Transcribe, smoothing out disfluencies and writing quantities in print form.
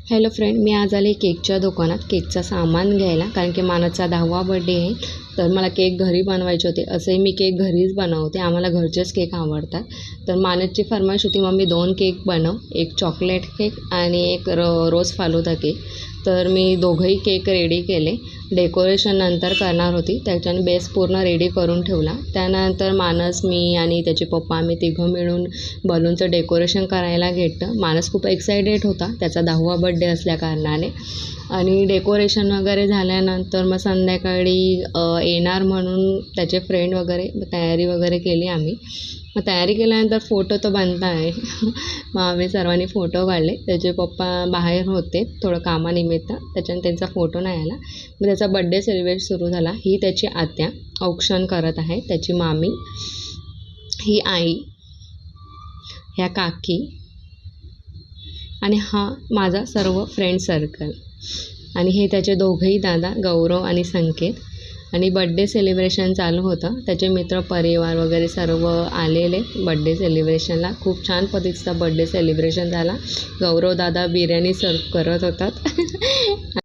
Hello friend, मी आज आले केकच्या दुकानात केकचा सामान घ्यायला, कारण की मानसचा 10वा बर्थडे आहे. तर मला केक घरी बनवायचे होते. असंही मी केक घरीच बनवते, आम्हाला घरचेच केक आवडतात. तर मानसची फरमाईश होती, मम्मी 2 केक बनव, एक चॉकलेट केक आणि एक रोज फालुदा केक. तर मी दोघंही केक रेडी केले. डेकोरेशन नंतर करणार होती, त्याच्याने बेस पूर्ण रेडी करून ठेवला. त्यानंतर मानस, मी आणि त्याचे पप्पा आम्ही तिघं मिळून बलूनचं डेकोरेशन करायला घेतलं. मानस खूप एक्सायटेड होता त्याचा 10वा बर्थडे असल्याकारणाने. आणि डेकोरेशन वगैरे झाल्यानंतर मग संध्याकाळी येणार म्हणून त्याचे फ्रेंड वगैरे तयारी वगैरे केली आम्ही. मग तयारी केल्यानंतर फोटो तर बनता आहे. मग आम्ही सर्वांनी फोटो काढले. त्याचे पप्पा बाहेर होते थोडं कामानिमित्त, त्याच्याने त्यांचा फोटो नाही आला. मग त्याचा बड्डे सेलिब्रेट सुरू झाला. ही त्याची आत्या औक्षण करत आहे, त्याची मामी, ही आई, ह्या काकी आणि हा माझा सर्व फ्रेंड सर्कल. आणि हे त्याचे दोघंही दादा, गौरव आणि संकेत. आणि बड्डे सेलिब्रेशन चालू होतं. त्याचे मित्र परिवार वगैरे सर्व आलेले बड्डे सेलिब्रेशनला. खूप छान पद्धतीचा बड्डे सेलिब्रेशन झाला. गौरव दादा बिर्याणी सर्व करत होतात.